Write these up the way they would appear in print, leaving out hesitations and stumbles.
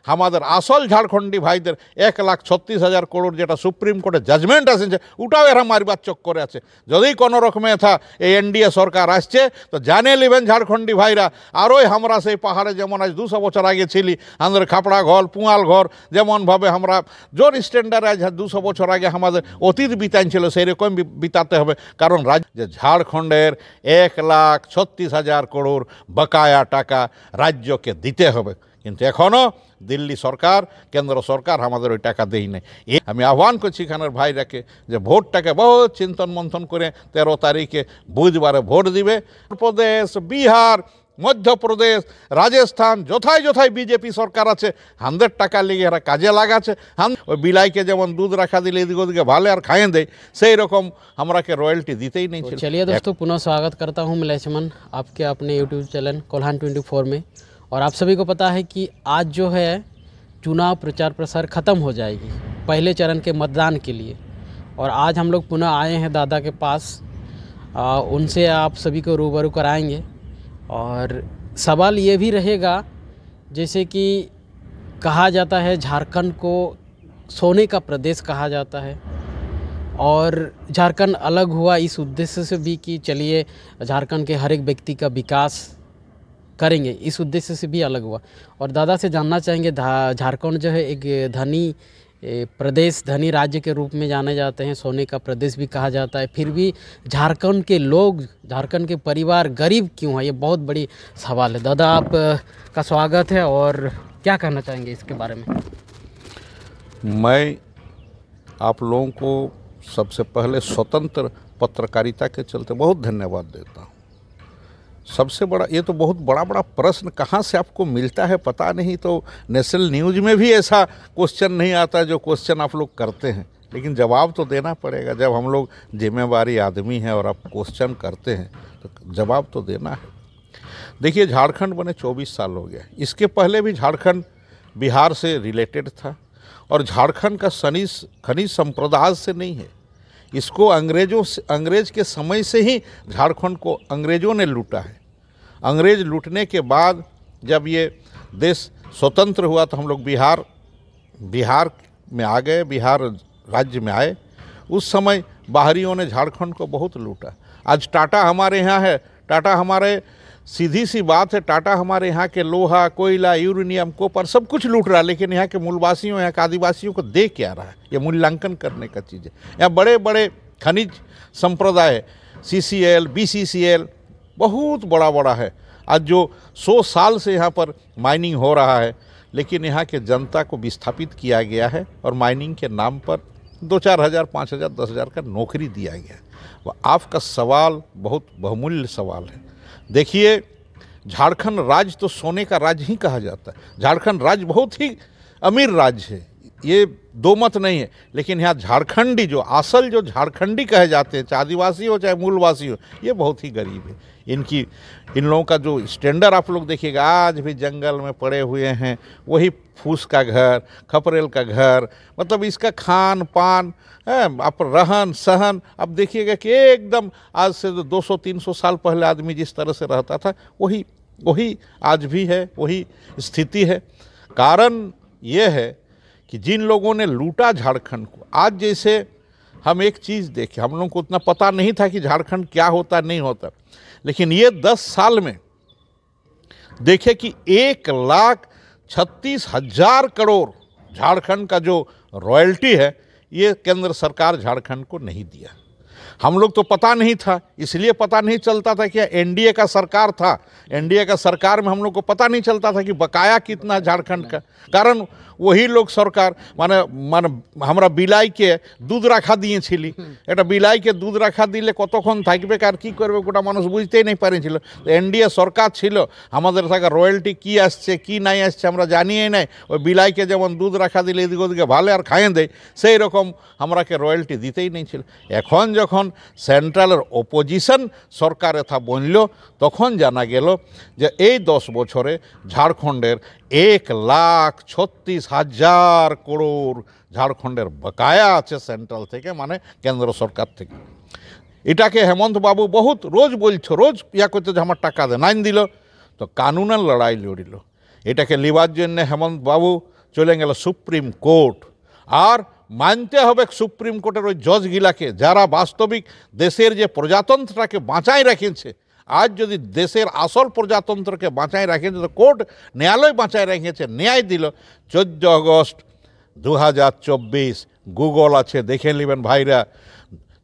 আমাদের আসল ঝাড়খণ্ডী ভাইদের 1,36,000 করোড় যেটা সুপ্রিম কোর্টে জাজমেন্ট এসেছে ওটাও এরা মারবার চক্করে আছে। যদি কোনো রকমে এই এনডিএ সরকার আসছে তো জানে নেবেন ঝাড়খণ্ডী ভাইরা আরোই আমরা সেই পাহাড়ে যেমন আজ 200 বছর আগে ছিলি আমাদের খাপড়া ঘর পুঁয়াল ঘর যেমনভাবে আমরা জোর স্ট্যান্ডার্ড আজ 200 বছর আগে আমাদের অতীত বিতান ছিল সেই রকম বিতাতে হবে। কারণ রাজ্য ঝাড়খণ্ডের 1,36,000 করোড় বকায়া টাকা রাজ্যকে দিতে হবে, কিন্তু এখনও দিল্লি সরকার কেন্দ্র সরকার আমাদের ওই টাকা দেই নাই। আমি আহ্বান করছি এখানের ভাইরাকে যে ভোটটাকে বহুত চিন্তন মন্থন করে 13 তারিখে বুধবারে ভোট দিবে। প্রদেশ, বিহার, মধ্যপ্রদেশ, রাজস্থান যথায় যথায় বিজেপি সরকার আছে 100 টাকা লেগে এরা কাজে লাগাচ্ছে। ওই বিলাইকে যেমন দুধ রাখা দিলে এদিক ওদিকে ভালে আর খাইয়ে দেয় সেই রকম আমরাকে রয়্যাल्टी দিতেই नहीं। चलिए दोस्तों, पुनः स्वागत करता हूं मैं लक्ष्मण आपके अपने यूट्यूब चैनल कोल्हान 24 में। और आप सभी को पता है कि आज जो है चुनाव प्रचार प्रसार ख़त्म हो जाएगी पहले चरण के मतदान के लिए, और आज हम लोग पुनः आए हैं दादा के पास। उनसे आप सभी को रूबरू कराएंगे। और सवाल ये भी रहेगा, जैसे कि कहा जाता है झारखंड को सोने का प्रदेश कहा जाता है, और झारखंड अलग हुआ इस उद्देश्य से भी कि चलिए झारखंड के हर एक व्यक्ति का विकास करेंगे, इस उद्देश्य से भी अलग हुआ। और दादा से जानना चाहेंगे, झारखंड जो है एक धनी प्रदेश, धनी राज्य के रूप में जाने जाते हैं, सोने का प्रदेश भी कहा जाता है, फिर भी झारखंड के लोग, झारखंड के परिवार गरीब क्यों है, ये बहुत बड़ी सवाल है। दादा आप का स्वागत है, और क्या कहना चाहेंगे इसके बारे में? मैं आप लोगों को सबसे पहले स्वतंत्र पत्रकारिता के चलते बहुत धन्यवाद देता हूँ। सबसे बड़ा ये तो बहुत बड़ा प्रश्न कहाँ से आपको मिलता है पता नहीं, तो नेशनल न्यूज़ में भी ऐसा क्वेश्चन नहीं आता जो क्वेश्चन आप लोग करते हैं, लेकिन जवाब तो देना पड़ेगा। जब हम लोग जिम्मेवारी आदमी हैं और आप क्वेश्चन करते हैं तो जवाब तो देना है। देखिए, झारखंड बने 24 साल हो गया, इसके पहले भी झारखंड बिहार से रिलेटेड था, और झारखंड का खनिज संप्रदाय से नहीं है। इसको अंग्रेज के समय से ही झारखंड को अंग्रेज़ों ने लूटा है। अंग्रेज़ लूटने के बाद जब ये देश स्वतंत्र हुआ तो हम लोग बिहार में आ गए, बिहार राज्य में आए। उस समय बाहरियों ने झारखंड को बहुत लूटा। आज टाटा हमारे यहाँ है, टाटा हमारे सीधी सी बात है, टाटा हमारे यहाँ के लोहा, कोयला, यूरेनियम, कॉपर सब कुछ लूट रहा है, लेकिन यहाँ के मूलवासियों, यहाँ के आदिवासियों को दे क्या रहा है? ये मूल्यांकन करने का चीज़ है। यहाँ बड़े बड़े खनिज संप्रदाय CCL, BCCL बहुत बड़ा है। आज जो 100 साल से यहाँ पर माइनिंग हो रहा है, लेकिन यहाँ के जनता को विस्थापित किया गया है, और माइनिंग के नाम पर 2-4 हज़ार, 5 हज़ार, 10 हज़ार का नौकरी दिया गया है। वह आपका सवाल बहुत बहुमूल्य सवाल है। देखिए, झारखंड राज्य तो सोने का राज्य ही कहा जाता है। झारखंड राज्य बहुत ही अमीर राज्य है, ये दो मत नहीं है, लेकिन यहाँ झारखंडी जो असल जो झारखंडी कहे जाते हैं, चाहे आदिवासी हो चाहे मूलवासी हो, ये बहुत ही गरीब है। इन लोगों का जो स्टैंडर्ड आप लोग देखिएगा, आज भी जंगल में पड़े हुए हैं, वही फूस का घर, खपरेल का घर, मतलब इसका खान पान आप रहन सहन आप देखिएगा कि एकदम आज से 200-300 साल पहले आदमी जिस तरह से रहता था वही आज भी है, वही स्थिति है। कारण ये है कि जिन लोगों ने लूटा झारखंड को, आज जैसे हम एक चीज़ देखें, हम लोगों को उतना पता नहीं था कि झारखंड क्या होता नहीं होता, लेकिन ये 10 साल में देखे कि 1,36,000 करोड़ झारखंड का जो रॉयल्टी है, ये केंद्र सरकार झारखंड को नहीं दिया। हम लोग तो पता नहीं था, इसलिए पता नहीं चलता था कि एनडीए का सरकार था। एनडीए का सरकार में हम लोग को पता नहीं चलता था कि बकाया कितना झारखंड का। कारण वही लोग सरकार माने हमरा बिलाई के दूध रखा दिए छिली, এটা বিলাইকে দুধ রাখা দিলে কতক্ষণ থাকবে আর কি করবে গোটা মানুষ বুঝতেই नहीं পারেছিল। তো এনডিএ সরকার ছিল, আমাদের থাকা রয়্যাল্টি কি আসছে কি নাই আসছে আমরা জানিই নাই। ওই বিলাইকে যেমন দুধ রাখা দিলে এদিক ওদিকে ভালে আর খাইয়ে দেয়, সেই রকম আমরাকে রয়্যাল্টি দিতেই নেই ছিল। এখন যখন সেন্ট্রালের অপোজিশন সরকার এথা বনল, তখন জানা গেল যে এই 10 বছরে ঝাড়খণ্ডের 1,36,000 करोड़ झारखंडेर बकाया आछे सेंट्रल थेके माने केंद्र सरकार थेके। एटाके हेमंत बाबू बहुत रोज बोलछो, रोज इया करते जे आमार टाका दे, नाइन दिल तो कानूनेर लड़ाई लड़िल। এটাকে লিবার জন্য হেমন্ত বাবু চলে গেল সুপ্রিম কোর্ট। আর মানতে হবে সুপ্রিম কোর্টের ওই জজগিলাকে যারা বাস্তবিক দেশের যে প্রজাতন্ত্রটাকে বাঁচাই রেখেছে। আজ যদি দেশের আসল প্রজাতন্ত্রকে বাঁচাই রাখেছে তো কোর্ট ন্যায়ালয় বাঁচাই রেখেছে, ন্যায় দিল। 14 আগস্ট 2024 গুগল আছে, দেখে নেবেন ভাইরা।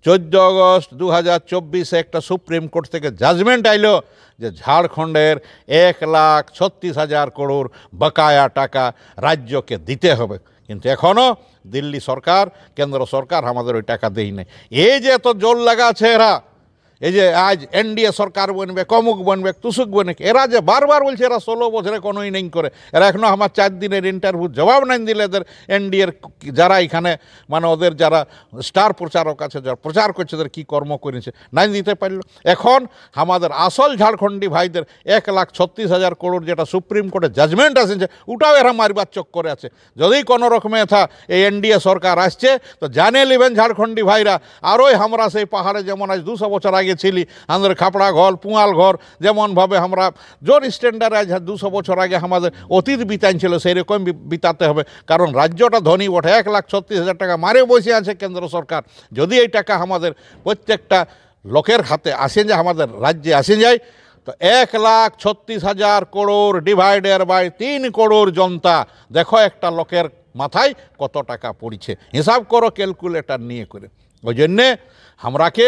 14 আগস্ট 2024 একটা সুপ্রিম কোর্ট থেকে জাজমেন্ট আইলো যে ঝাড়খণ্ডের 1,36,000 করোড় বকায়া টাকা রাজ্যকে দিতে হবে। কিন্তু এখনও দিল্লি সরকার, কেন্দ্র সরকার আমাদের ওই টাকা দেই নাই। এই যে এত জোর লাগা আছে এরা, এই যে আজ এনডিএ সরকার বনবে, কমুক বনবে, তুসুক বনবে, এরা যে বারবার বলছে এরা 16 বছরে কোনোই নেই করে। এরা এখনও আমার 4 দিনের ইন্টারভিউ জবাব নাই দিলে এদের এনডিএর যারা এখানে মানে ওদের যারা স্টার প্রচারক আছে, যারা প্রচার করছে ওদের কী কর্ম করেছে নাই দিতে পারল। এখন আমাদের আসল ঝাড়খণ্ডী ভাইদের 1,36,000 করোড় যেটা সুপ্রিম কোর্টে জাজমেন্ট আসেছে ওটাও এরা মারবার চক্করে আছে। যদি কোনো রকমে এই এনডিএ সরকার আসছে তো জানে নেবেন ঝাড়খণ্ডী ভাইরা। আর ওই আমরা সেই পাহাড়ে যেমন আজ 200 বছর আগে ছিলি, আমাদের খাপড়া ঘর, পুঁয়াল ঘর, যেমনভাবে আমরা জোর স্ট্যান্ডার্ড আজ 200 বছর আগে আমাদের অতীত বিতান ছিল সেই রকম বিতাতে হবে। কারণ রাজ্যটা ধনী বটে, 1,36,000 টাকা মারে বসে আছে কেন্দ্র সরকার। যদি এই টাকা আমাদের প্রত্যেকটা লোকের হাতে আসে যায়, আমাদের রাজ্যে আসে যায়, তো 1,36,000 করোড় ডিভাইডেড বাই 3 করোড় জনতা, দেখো একটা লোকের মাথায় কত টাকা পড়ছে, হিসাব করো ক্যালকুলেটার নিয়ে করে। ওই জন্যে আমরাকে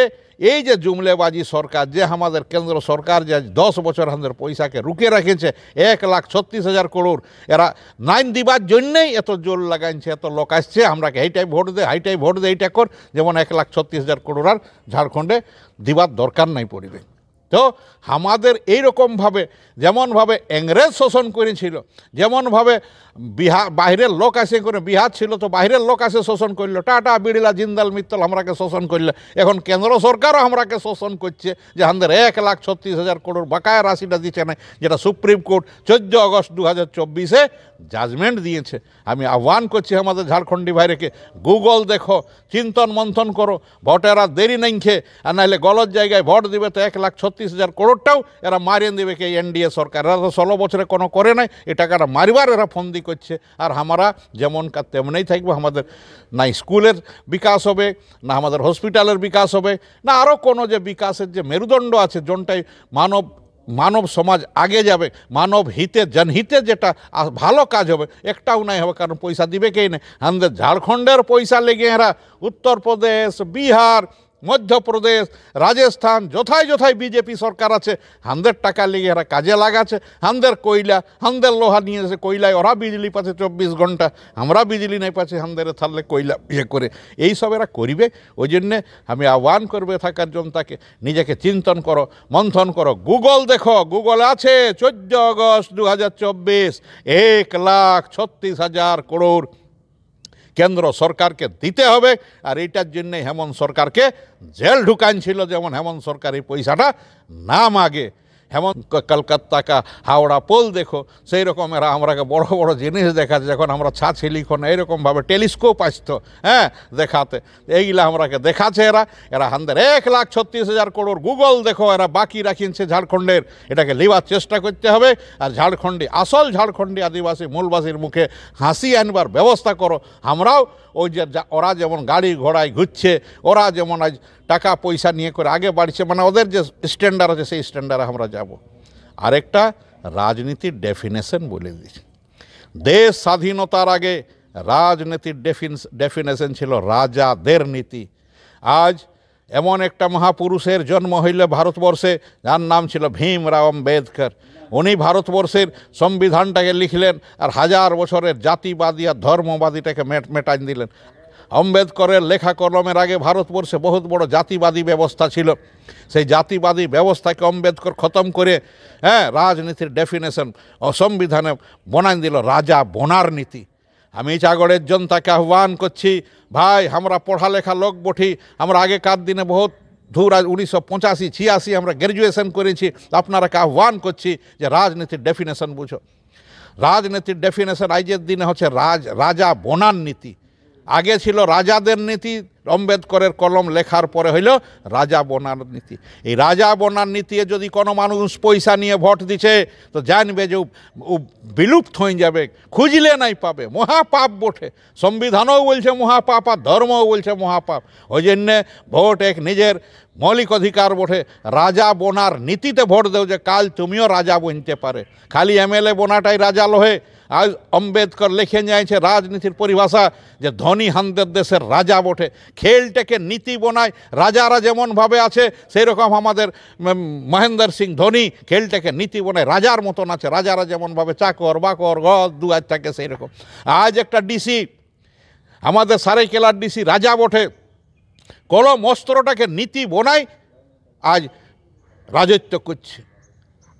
এই যে জুমলেবাজি সরকার, যে আমাদের কেন্দ্র সরকার যে 10 বছর আমাদের পয়সাকে রুকে রেখেছে 1,36,000 করোড়, এরা নাইন দিবার জন্যেই এত জোর লাগাইছে, এত লোক আসছে আমরাকে এইটাই ভোট দে, এইটাই ভোট দে, এইটা কর। যেমন 1,36,000 করোড় আর ঝাড়খণ্ডে দিবার দরকার নাই পড়বে। তো আমাদের এইরকমভাবে যেমনভাবে ইংরেজ শোষণ করেছিল, যেমনভাবে বাইরের লোক আসে করে, বিহার ছিল তো বাইরের লোক আসে শোষণ করলো, টাটা বিড়লা জিন্দাল মিত্তল আমরাকে শোষণ করলো। এখন কেন্দ্র সরকারও আমরাকে শোষণ করছে যে আমাদের 1,36,000 করোড় বকায়া রাশিটা দিচ্ছে না, যেটা সুপ্রিম কোর্ট 14 আগস্ট 2024 জাজমেন্ট দিয়েছে। আমি আহ্বান করছি আমাদের ঝাড়খণ্ডী ভাইরেকে, গুগল দেখো, চিন্তন মন্থন করো, ভোটেরা দেরি নাই খেয়ে, আর নাহলে গলত জায়গায় ভোট দিবে তো 1,36,000 করোড়টাও এরা মারিয়ে দেবে কে এনডিএ সরকার। এরা তো 16 বছরে কোনো করে নাই, এই টাকাটা মারিবার এরা ফন্দি করছে। আর আমরা যেমন কাজ তেমনই থাকবো, আমাদের না স্কুলের বিকাশ হবে, না আমাদের হসপিটালের বিকাশ হবে, না আরও কোনো যে বিকাশের যে মেরুদণ্ড আছে যোনটাই মানব সমাজ আগে যাবে, মানব হিতে জনহিতে যেটা ভালো কাজ হবে একটাও নাই হবে। কারণ পয়সা দিবে কে না, আমাদের ঝাড়খণ্ডের পয়সা লেগে এরা উত্তরপ্রদেশ, বিহার, মধ্যপ্রদেশ, রাজস্থান যথায় যথায় বিজেপি সরকার আছে, আমাদের টাকা লেগে এরা কাজে লাগাচ্ছে। আমাদের কয়লা, আমাদের লোহা নিয়ে এসে কয়লায় ওরা বিজলি পাচ্ছে 24 ঘন্টা, আমরা বিজলি নাই পাচ্ছি, আমাদের থাকলে কয়লা করে এইসব এরা করিবে। ওই জন্যে আমি আহ্বান করবে থাকার জনতাকে, নিজেকে চিন্তন করো, মন্থন করো। গুগল দেখো, গুগল আছে 14 আগস্ট 2024 1,36,000 করোড় কেন্দ্র সরকারকে দিতে হবে। আর এইটার জন্যে হেমন্ত সরকারকে জেল ঢুকাইছিল, যেমন হেমন্ত সরকার এই পয়সাটা না মাগে। হেমন্ত কলকাতা কা হাওড়া পোল দেখো, সেই রকম এরা আমরাকে বড় বড় জিনিস দেখাচ্ছে। যখন আমরা ছিলিখন এইরকমভাবে টেলিস্কোপ আসতো দেখাতে, এইগুলা আমরাকে দেখাচ্ছে এরা। আমাদের 1,36,000 করোড় গুগল দেখো এরা বাকি রাখিছে ঝাড়খণ্ডের, এটাকে লিবার চেষ্টা করতে হবে। আর ঝাড়খণ্ডী, আসল ঝাড়খণ্ডী আদিবাসী মূলবাসীর মুখে হাসি আনবার ব্যবস্থা করো। আমরাও ওই যে ওরা যেমন গাড়ি ঘোড়ায় ঘুরছে, ওরা যেমন আজ টাকা পয়সা নিয়ে করে আগে বাড়ছে, মানে ওদের যে স্ট্যান্ডার্ড আছে সেই স্ট্যান্ডার্ডে আমরা যাব। আরেকটা রাজনীতির ডেফিনেশন বলে দিচ্ছি। দেশ স্বাধীনতার আগে রাজনীতির ডেফিনেশন ছিল রাজাদের নীতি। আজ এমন একটা মহাপুরুষের জন্ম হইল ভারতবর্ষে, যার নাম ছিল ভীমরাও আম্বেদকর। উনি ভারতবর্ষের সংবিধানটাকে লিখলেন আর 1000 বছরের জাতিবাদী আর ধর্মবাদীটাকে মেটান দিলেন। আম্বেদকরের লেখা কলমের আগে ভারতবর্ষে বহুত বড় জাতিবাদী ব্যবস্থা ছিল। সেই জাতিবাদী ব্যবস্থাকে আম্বেদকর খতম করে রাজনীতির ডেফিনেশন ও সংবিধানে বনাই দিল রাজা বনার নীতি। আমি চাগড়ের জনতাকে আহ্বান করছি, ভাই আমরা পড়ালেখা লোক বঠি, আমরা আগেকার দিনে বহুত ধূর 1985-86 আমরা গ্র্যাজুয়েশন করেছি। আপনারাকে আহ্বান করছি যে রাজনীতির ডেফিনেশন বুঝো। রাজনীতির ডেফিনেশন আজকের দিনে হচ্ছে রাজা বনার নীতি। আগে ছিল রাজাদের নীতি, আম্বেদকরের কলম লেখার পরে হইল রাজা বনার নীতি। এই রাজা বনার নীতি যদি কোনো মানুষ পয়সা নিয়ে ভোট দিছে তো জানবে যে ও বিলুপ্ত হয়ে যাবে, খুঁজলে নাই পাবে, মহাপাপ বটে। সংবিধানও বলছে মহাপাপ আর ধর্মও বলছে মহাপাপ। ওই জন্যে ভোট এক নিজের মৌলিক অধিকার বটে। রাজা বোনার নীতিতে ভোট দেও যে কাল তুমিও রাজা বনতে পারে। খালি এমএলএ বোনাটাই রাজা লোহে। আজ আম্বেদকর লিখে যাইছে রাজনীতির পরিভাষা যে ধনী হানদের দেশের রাজা বটে। খেলটাকে নীতি বোনায়, রাজারা যেমনভাবে আছে সেই রকম আমাদের মহেন্দ্র সিং ধোনি খেলটাকে নীতি বোনায় রাজার মতন আছে। রাজারা যেমনভাবে চাকর বাকর ঘর দুয়ার থাকে সেই রকম। আজ একটা ডিসি, আমাদের সারাইকেলার ডিসি রাজা বটে, কলম অস্ত্রটাকে নীতি বোনায় আজ রাজত্ব করছে।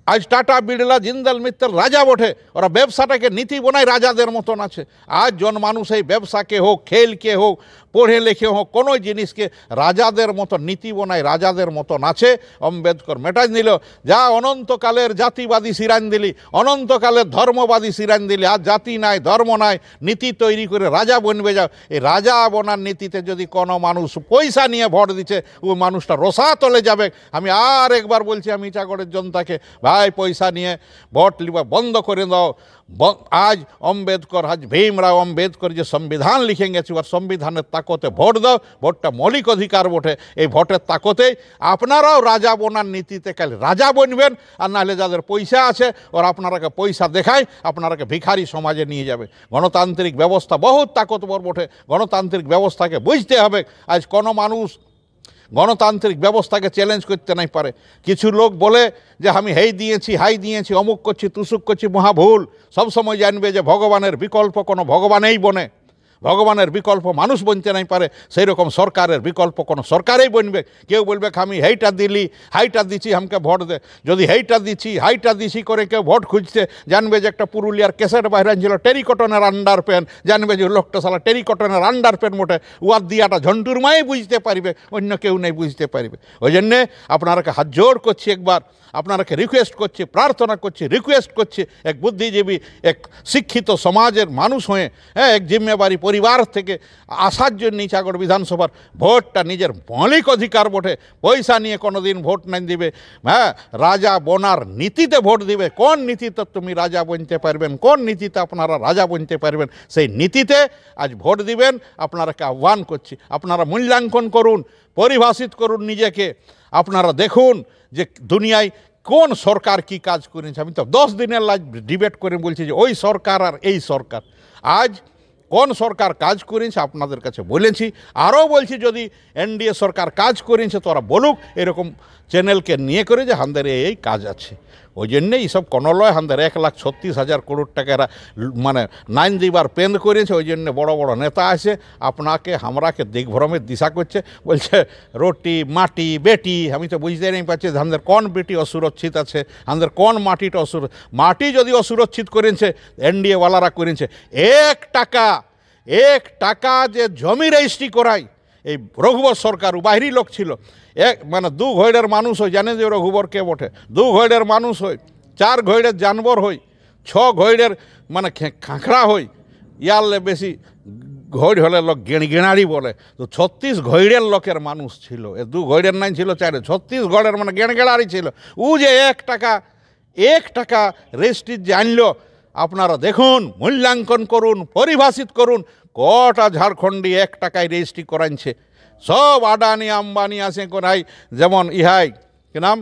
আজ টাটা বিড়লা জিন্দাল মিত্তল রাজা বটে, ওরা ব্যবসাটাকে নীতি বোনায় রাজাদের মতন আছে। আজ জন মানুষ এই ব্যবসাকে হোক, খেলকে হোক, পড়ে লেখে হোক, কোনো জিনিসকে রাজাদের মতন নীতি বোনায় রাজাদের মতন আছে। আম্বেদকর মেটাই দিল। যা অনন্তকালের জাতিবাদী সিরান দিলি, অনন্তকালের ধর্মবাদী সিরান দিলি। আজ জাতি নাই, ধর্ম নাই, নীতি তৈরি করে রাজা বনবে যাও। এই রাজা বনার নীতিতে যদি কোনো মানুষ পয়সা নিয়ে ভোট দিচ্ছে ওই মানুষটা রসা তলে যাবে। আমি আর একবার বলছি আমি ইটাগড়ের জনতাকে, ভাই পয়সা নিয়ে ভোট লিবা বন্ধ করে দাও। আজ আম্বেদকর, আজ ভীমরাও আম্বেদকর যে সংবিধান লিখে গেছে ওর সংবিধানের তাকতে ভোট দাও। ভোটটা মৌলিক অধিকার বটে। এই ভোটের তাকতেই আপনারাও রাজা বনার নীতিতে কাল রাজা বনবেন। আর নাহলে যাদের পয়সা আছে ওরা আপনারাকে পয়সা দেখায় আপনারাকে ভিখারি সমাজে নিয়ে যাবে। গণতান্ত্রিক ব্যবস্থা বহুত তাকতবর বটে। গণতান্ত্রিক ব্যবস্থাকে বুঝতে হবে। আজ কোনো মানুষ গণতান্ত্রিক ব্যবস্থাকে চ্যালেঞ্জ করতে নাই পারে। কিছু লোক বলে যে আমি হেই দিয়েছি হাই দিয়েছি অমুক করছি তুসুক করছি, মহাভুল। সবসময় জানবে যে ভগবানের বিকল্প কোনো ভগবানেই বনে, ভগবানের বিকল্প মানুষ বনতে নাই পারে। সেই রকম সরকারের বিকল্প কোনো সরকারেই বনবে। কেউ বলবে আমি হেইটা দিলি হাইটা দিছি আমাকে ভোট দে। যদি হেইটা দিছি হাইটা দিছি করে কেউ ভোট খুঁজতে জানবে যে একটা পুরুলিয়ার কেসেট বাইরে ছিল টেরিকটনের আন্ডার প্যান্ট, জানবে যে লোকটা সালা টেরিকটনের আন্ডার প্যান্ট মোটে উয়ার দিয়াটা ঝন্টুর মাই বুঝতে পারবে, অন্য কেউ নেই বুঝতে পারবে। ওই জন্যে আপনারাকে হাত জোর করছি, একবার আপনারাকে রিকোয়েস্ট করছি, প্রার্থনা করছি, রিকোয়েস্ট করছি, এক বুদ্ধিজীবী এক শিক্ষিত সমাজের মানুষ হয়ে, হ্যাঁ, এক জিম্মেবারি পরিবার থেকে আসার জন্য ইটাগড় বিধানসভার ভোটটা নিজের মৌলিক অধিকার বটে। পয়সা নিয়ে কোনো দিন ভোট নাই দিবে। হ্যাঁ, রাজা বনার নীতিতে ভোট দিবে। কোন নীতিতে তুমি রাজা বনতে পারবেন, কোন নীতিতে আপনারা রাজা বনতে পারবেন, সেই নীতিতে আজ ভোট দিবেন। আপনারাকে আহ্বান করছি, আপনারা মূল্যাঙ্কন করুন, পরিভাষিত করুন নিজেকে। আপনারা দেখুন যে দুনিয়ায় কোন সরকার কি কাজ করেছে। আমি তো 10 দিনের লাইভ ডিবেট করে বলছি যে ওই সরকার আর এই সরকার। আজ কোন সরকার কাজ করেছে আপনাদের কাছে বলেছি, আরও বলছি যদি এনডিএ সরকার কাজ করেছে তোরা বলুক এরকম চ্যানেলকে নিয়ে করে যে হামদের এই কাজ আছে। ওই জন্যে এইসব কোনো লয়, হামদের 1,36,000 কোটি টাকা এরা মানে নাইন দিবার পেন করেছে। ওই জন্য বড় বড় নেতা আছে আপনাকে আমরাকে দিগ্ভ্রমের দিশা করছে, বলছে রুটি মাটি বেটি। আমি তো বুঝতে নেই পাচ্ছি আমাদের কোন বেটি অসুরক্ষিত আছে, আমাদের কোন মাটিটা মাটি যদি অসুরক্ষিত করেছে এনডিএওয়ালারা করেছে। 1 টাকা যে জমি রেজিস্ট্রি করায় এই রঘুবর সরকার বাহিরি লোক ছিল। মানে 2 ঘরের মানুষ হয়, জানে যে রঘুবর কে বটে। 2 ঘরের মানুষ হয়, 4 ঘরের জানবর হয়, 6 ঘরের মানে খাঁখড়া হয়, ইয়ারলে বেশি ঘর হলে লোক গেঁড়াড়ি বলে। তো 36 ঘরের লোকের মানুষ ছিল। 2 ঘরের নাই ছিল 4, 36 ঘরের মানে গেঁড়াড়ি ছিল। ও যে 1 টাকা রেজিস্ট্রি যে আনলো, আপনারা দেখুন, মূল্যাঙ্কন করুন, পরিভাষিত করুন। কটা ঝাড়খণ্ডী 1 টাকায় রেজিস্ট্রি করাইছে। সব আদানি আম্বানি আসে করাই। যেমন ইহাই কি নাম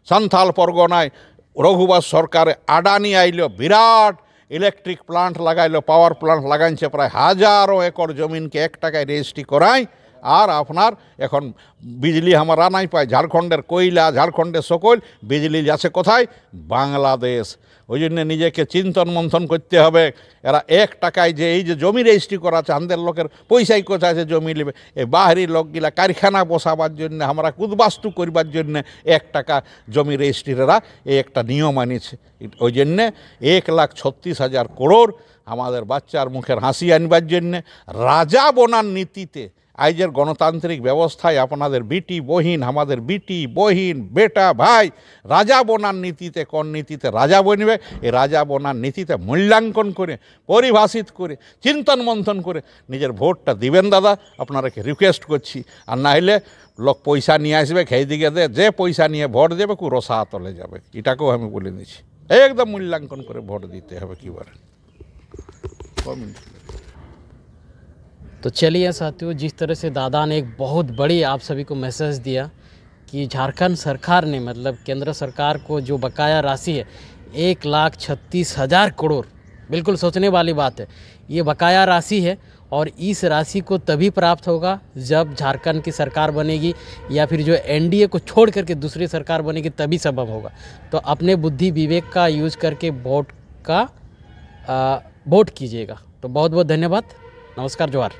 সান্থাল পরগনায় রঘুবর সরকারে আদানি আইলো, বিরাট ইলেকট্রিক প্লান্ট লাগাইলো, পাওয়ার প্লান্ট লাগাইছে, প্রায় হাজারো একর জমিনকে 1 টাকায় রেজিস্ট্রি করায়। আর আপনার এখন বিজলি আমরা নাই পাই। ঝাড়খণ্ডের কয়লা, ঝাড়খণ্ডের সকল বিজলি যাচ্ছে কোথায়? বাংলাদেশ। ওই জন্য নিজেকে চিন্তন মন্থন করতে হবে। এরা 1 টাকায় যে এই যে জমি রেজিস্ট্রি করা আছে, আমাদের লোকের পয়সাই কোথায় আছে জমি নেবে। এই বাহারি লোকগুলা কারখানা বসাবার জন্য, আমরা উদ্বাস্তু করবার জন্য 1 টাকা জমি রেজিস্ট্রিরা এই একটা নিয়ম আনিছে। ওই জন্যে 1,36,000 করোড় আমাদের বাচ্চার মুখের হাসি আনবার জন্যে রাজা বনার নীতিতে आइजेर गणतांत्रिक व्यवस्थाय आपनादेर बीटी बहिन हमादेर बीटी बहिन बेटा भाई राजा बनार नीतिते कोन नीतिते राजा बनबे ए राजा बनार नीतिते मूल्यांकन करे परिभाषित करे चिंतन मंथन करे निजेर भोटटा दिबेन दादा आपनाराके रिक्वेस्ट करछि आर ना हले लोक पैसा निये आसबे खेये दिके दे जे पैसा निये भोट देबे कु रसा तले जाबे एटाकेও आमि बोले दिচ্ছি एकदम मूल्यांकन करे भोट दिते हबे किबारे। तो चलिए साथियों, जिस तरह से दादा ने एक बहुत बड़ी आप सभी को मैसेज दिया कि झारखंड सरकार ने मतलब केंद्र सरकार को जो बकाया राशि है 1,36,000 करोड़, बिल्कुल सोचने वाली बात है। ये बकाया राशि है और इस राशि को तभी प्राप्त होगा जब झारखंड की सरकार बनेगी या फिर जो एनडीए को छोड़ करके दूसरी सरकार बनेगी, तभी संभव होगा। तो अपने बुद्धि विवेक का यूज़ करके वोट कीजिएगा। तो बहुत बहुत धन्यवाद। नमस्कार, जोहार।